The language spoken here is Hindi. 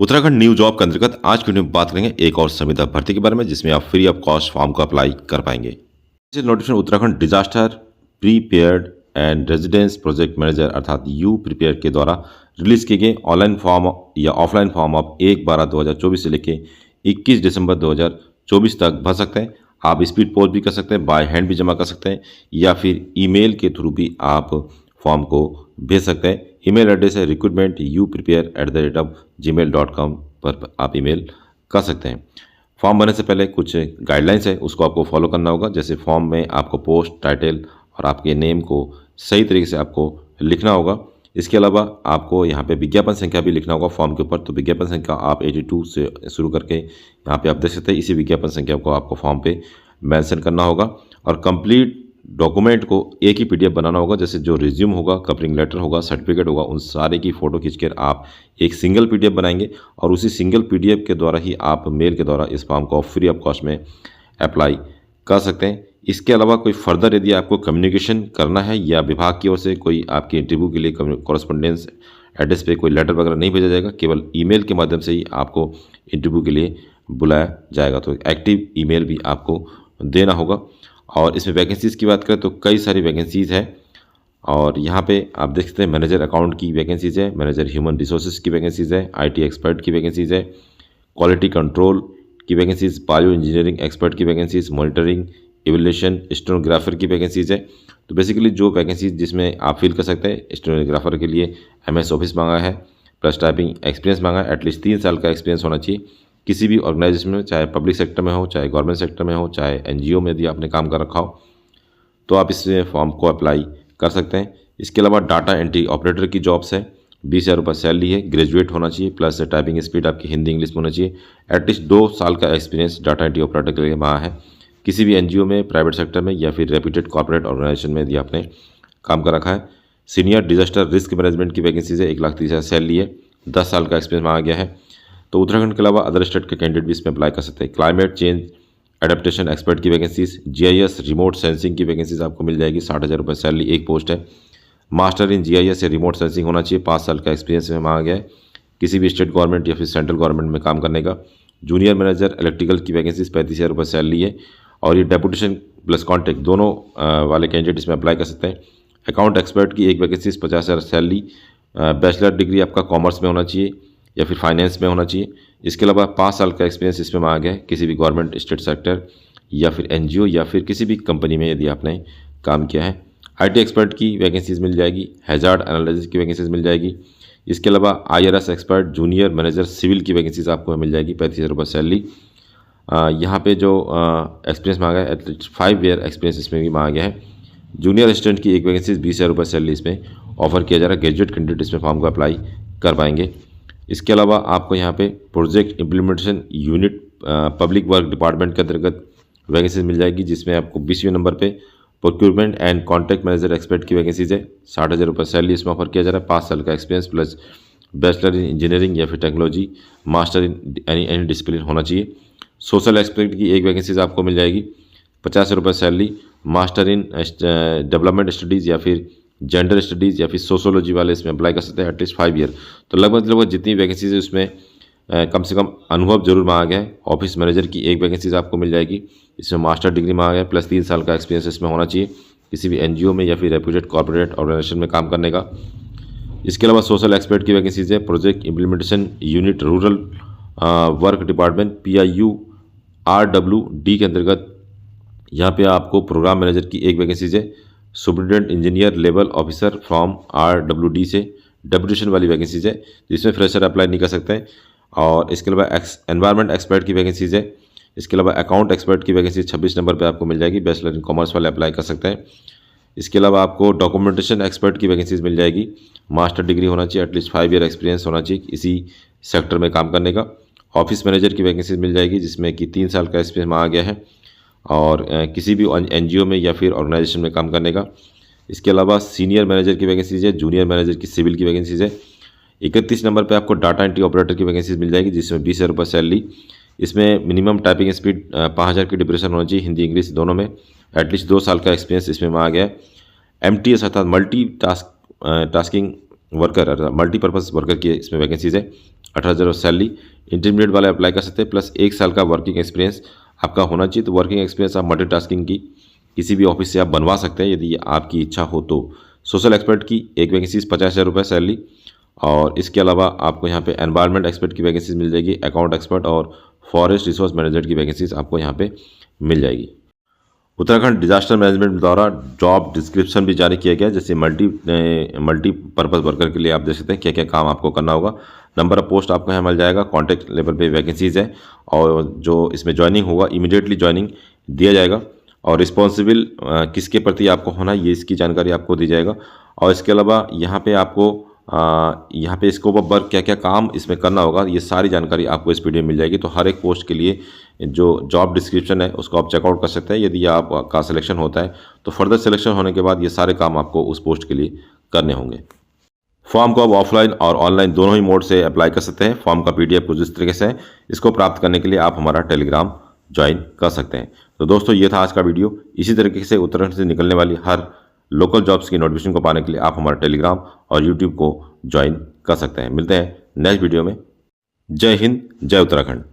उत्तराखंड न्यू जॉब के अंतर्गत आज की वीडियो में बात करेंगे एक और संविदा भर्ती के बारे में जिसमें आप फ्री ऑफ कॉस्ट फॉर्म को अप्लाई कर पाएंगे। इस notification Uttarakhand disaster prepared and residence project manager अर्थात यू प्रिपेयर के द्वारा रिलीज किए गए ऑनलाइन फॉर्म या ऑफलाइन फॉर्म आप 1/12/2024 से लेकर 21 दिसंबर 2024 तक भर सकते हैं। आप स्पीड पोस्ट भी कर सकते हैं, बाय हैंड भी जमा कर सकते हैं या फिर ईमेल के थ्रू भी आप फॉर्म को भेज सकते हैं। ईमेल एड्रेस है recruitmentuprepare@gmail.com पर आप ईमेल कर सकते हैं। फॉर्म भरने से पहले कुछ गाइडलाइंस है, उसको आपको फॉलो करना होगा। जैसे फॉर्म में आपको पोस्ट टाइटल और आपके नेम को सही तरीके से आपको लिखना होगा। इसके अलावा आपको यहाँ पे विज्ञापन संख्या भी लिखना होगा फॉर्म के ऊपर। तो विज्ञापन संख्या आप 82 से शुरू करके यहाँ पे आप देख सकते हैं, इसी विज्ञापन संख्या को आपको फॉर्म पे मेंशन करना होगा। और कंप्लीट डॉक्यूमेंट को एक ही पीडीएफ बनाना होगा। जैसे जो रिज्यूम होगा, कवरिंग लेटर होगा, सर्टिफिकेट होगा, उन सारे की फ़ोटो खींचकर आप एक सिंगल पीडीएफ बनाएंगे और उसी सिंगल पीडीएफ के द्वारा ही आप मेल के द्वारा इस फॉर्म को फ्री ऑफ कॉस्ट में अप्लाई कर सकते हैं। इसके अलावा कोई फर्दर यदि आपको कम्युनिकेशन करना है या विभाग की ओर से कोई आपके इंटरव्यू के लिए कॉरेस्पॉन्डेंस एड्रेस पे कोई लेटर वगैरह नहीं भेजा जाएगा, केवल ईमेल के माध्यम से ही आपको इंटरव्यू के लिए बुलाया जाएगा। तो एक्टिव ईमेल भी आपको देना होगा। और इसमें वैकेंसीज़ की बात करें तो कई सारी वैकेंसीज़ है और यहाँ पे आप देख सकते हैं मैनेजर अकाउंट की वैकेंसीज़ है, मैनेजर ह्यूमन रिसोर्सेज की वैकेंसीज़ है, आईटी एक्सपर्ट की वैकेंसीज़ है, क्वालिटी कंट्रोल की वैकेंसीज़, बायो इंजीनियरिंग एक्सपर्ट की वैकेंसीज़, मॉनिटरिंग इवैल्यूएशन स्टेनोग्राफर की वैकेंसीज़ है। तो बेसिकली जो वैकेंसीज जिसमें आप फिल कर सकते हैं, स्टेनोग्राफर के लिए एमएस ऑफिस मांगा है, प्लस टाइपिंग एक्सपीरियंस मांगा है, एटलीस्ट 3 साल का एक्सपीरियंस होना चाहिए किसी भी ऑर्गेनाइजेशन में, चाहे पब्लिक सेक्टर में हो, चाहे गवर्नमेंट सेक्टर में हो, चाहे एनजीओ में यदि आपने काम कर रखा हो तो आप इस फॉर्म को अप्लाई कर सकते हैं। इसके अलावा डाटा एंट्री ऑपरेटर की जॉब्स है, 20,000 रुपये सैलरी है, ग्रेजुएट होना चाहिए, प्लस टाइपिंग स्पीड आपकी हिंदी इंग्लिश में होना चाहिए, एटलीस्ट 2 साल का एक्सपीरियंस डाटा एंट्री ऑपरेटर के लिए वहाँ है किसी भी एनजीओ में, प्राइवेट सेक्टर में या फिर रेप्यूटेड कॉर्पोरेट ऑर्गेनाइजेशन में यदि आपने काम कर रखा है। सीनियर डिजास्टर रिस्क मैनेजमेंट की वैकेंसीज है, 1,30,000 सैलरी है, 10 साल का एक्सपीरियंस मांगा गया है। तो उत्तराखंड के अलावा अदर स्टेट के कैंडिडेट भी इसमें अप्लाई कर सकते हैं। क्लाइमेट चेंज एडेप्टेशन एक्सपर्ट की वैकेंसीज, जीआईएस रिमोट सेंसिंग की वैकेंसीज आपको मिल जाएगी, 60,000 रुपये सैलरी, एक पोस्ट है। मास्टर इन जीआईएस या रिमोट सेंसिंग होना चाहिए, 5 साल का एक्सपीरियंस में मांगा गया है किसी भी स्टेट गवर्नमेंट या फिर सेंट्रल गवर्नमेंट में काम करने का। जूनियर मैनेजर इलेक्ट्रिकल की वैकेंसीज 35,000 रुपये सैलरी है और ये डेपुटेशन प्लस कॉन्ट्रैक्ट दोनों वाले कैंडिडेट इसमें अप्लाई कर सकते हैं। अकाउंट एक्सपर्ट की एक वैकेंसीज 50,000 सैलरी, बैचलर डिग्री आपका कॉमर्स में होना चाहिए या फिर फाइनेंस में होना चाहिए। इसके अलावा 5 साल का एक्सपीरियंस इसमें मांगा गया है किसी भी गवर्नमेंट स्टेट सेक्टर या फिर एनजीओ या फिर किसी भी कंपनी में यदि आपने काम किया है। आईटी एक्सपर्ट की वैकेंसीज मिल जाएगी, हैजार्ड एनालिसिस की वैकेंसीज मिल जाएगी। इसके अलावा IRS expert, junior manager civil की वैकेंसीज आपको मिल जाएगी, 35,000 रुपये सैलरी। यहाँ पे जो एक्सपीरियंस मांगा है एटलीस्ट 5 ईयर एक्सपीरियंस इसमें भी मांगा गया है। जूनियर असिस्टेंट की एक वैकेंसीज 20,000 रुपये सैलरी इसमें ऑफर किया जा रहा है। ग्रेजुएट कैंडिडेट इसमें फॉर्म को अप्लाई कर पाएंगे। इसके अलावा आपको यहाँ पे project implementation unit public work department के अंतर्गत वैकेंसीज मिल जाएगी जिसमें आपको 20वें नंबर पे procurement and contract manager expert की वैकेंसीज है, 60,000 रुपये सैलरी इसमें ऑफर किया जा रहा है, 5 साल का experience plus bachelor in engineering या फिर technology, master in any discipline होना चाहिए। सोशल एक्सपर्ट की एक वैकेंसीज आपको मिल जाएगी, 50,000 रुपये salary, master in development studies या फिर जेंडर स्टडीज़ या फिर सोशोलॉजी वाले इसमें अप्लाई कर सकते हैं, एटलीस्ट 5 ईयर। तो लगभग जितनी वैकेंसीज है उसमें कम से कम अनुभव जरूर मांगा गया है। ऑफिस मैनेजर की एक वैकेंसीज आपको मिल जाएगी, इसमें मास्टर डिग्री मांगा गया है प्लस 3 साल का एक्सपीरियंस इसमें होना चाहिए किसी भी एनजीओ में या फिर रेप्यूटेड कॉर्पोरेट ऑर्गेनाइजेशन में काम करने का। इसके अलावा सोशल एक्सपर्ट की वैकेंसीज है, project implementation unit rural work department PIU-RWD के अंतर्गत यहाँ पे आपको प्रोग्राम मैनेजर की एक वैकेंसीज है, superintendent engineer level officer from RWD से डेपुटेशन वाली वैकेंसीज है जिसमें फ्रेशर अप्लाई नहीं कर सकते हैं। और इसके अलावा एनवायरनमेंट एक्सपर्ट की वैकेंसीज है। इसके अलावा अकाउंट एक्सपर्ट की वैकेंसीज 26 नंबर पे आपको मिल जाएगी, बैचलर इन कॉमर्स वाले अप्लाई कर सकते हैं। इसके अलावा आपको डॉक्यूमेंटेशन एक्सपर्ट की वैकेंसीज मिल जाएगी, मास्टर डिग्री होना चाहिए, एटलीस्ट 5 ईयर एक्सपीरियंस होना चाहिए इसी सेक्टर में काम करने का। ऑफिस मैनेजर की वैकेंसीज मिल जाएगी जिसमें कि 3 साल का एक्सपीरियंस मांगा गया है और किसी भी एनजीओ में या फिर ऑर्गेनाइजेशन में काम करने का। इसके अलावा सीनियर मैनेजर की वैकेंसीज है, जूनियर मैनेजर की सिविल की वैकेंसीज है। 31 नंबर पे आपको डाटा एंट्री ऑपरेटर की वैकेंसीज मिल जाएगी जिसमें 20,000 रुपये सैलरी, इसमें मिनिमम टाइपिंग स्पीड 5,000 की डिप्रेशन होना चाहिए हिंदी इंग्लिश दोनों में, एटलीस्ट 2 साल का एक्सपीरियंस इसमें मांगा गया है। MTS अर्थात मल्टीटास्किंग वर्कर, मल्टीपर्पज़ वर्कर की इसमें वैकेंसीज है, 18,000 सैलरी। इंटरमीडिएट वाले अप्लाई कर सकते हैं, प्लस 1 साल का वर्किंग एक्सपीरियंस आपका होना चाहिए। तो वर्किंग एक्सपीरियंस आप मल्टीटास्किंग की किसी भी ऑफिस से आप बनवा सकते हैं यदि आपकी इच्छा हो तो। सोशल एक्सपर्ट की एक वैकेंसीज 50,000 रुपये सैलरी, और इसके अलावा आपको यहाँ पे एनवायरनमेंट एक्सपर्ट की वैकेंसीज मिल जाएगी, अकाउंट एक्सपर्ट और फॉरेस्ट रिसोर्स मैनेजर की वैकेंसीज आपको यहाँ पे मिल जाएगी। उत्तराखंड डिजास्टर मैनेजमेंट द्वारा जॉब डिस्क्रिप्शन भी जारी किया गया है, जैसे मल्टीपर्पज़ वर्कर के लिए आप देख सकते हैं क्या क्या काम आपको करना होगा। नंबर ऑफ पोस्ट आपको यहाँ मिल जाएगा, कॉन्टैक्ट लेवल पे वैकेंसीज है, और जो इसमें ज्वाइनिंग होगा इमीडिएटली ज्वाइनिंग दिया जाएगा, और रिस्पॉन्सिबल किसके प्रति आपको होना ये इसकी जानकारी आपको दी जाएगा। और इसके अलावा यहाँ पे आपको यहाँ पे स्कोप ऑफ वर्क क्या क्या काम इसमें करना होगा ये सारी जानकारी आपको इस वीडियो में मिल जाएगी। तो हर एक पोस्ट के लिए जो जॉब डिस्क्रिप्शन है उसको आप चेकआउट कर सकते हैं। यदि आपका सिलेक्शन होता है तो फर्दर सिलेक्शन होने के बाद ये सारे काम आपको उस पोस्ट के लिए करने होंगे। फॉर्म को आप ऑफलाइन और ऑनलाइन दोनों ही मोड से अप्लाई कर सकते हैं। फॉर्म का PDF कुछ इस तरीके से है, इसको प्राप्त करने के लिए आप हमारा टेलीग्राम ज्वाइन कर सकते हैं। तो दोस्तों ये था आज का वीडियो। इसी तरीके से उत्तराखंड से निकलने वाली हर लोकल जॉब्स की नोटिफिकेशन को पाने के लिए आप हमारा टेलीग्राम और यूट्यूब को ज्वाइन कर सकते हैं। मिलते हैं नेक्स्ट वीडियो में। जय हिंद, जय उत्तराखंड।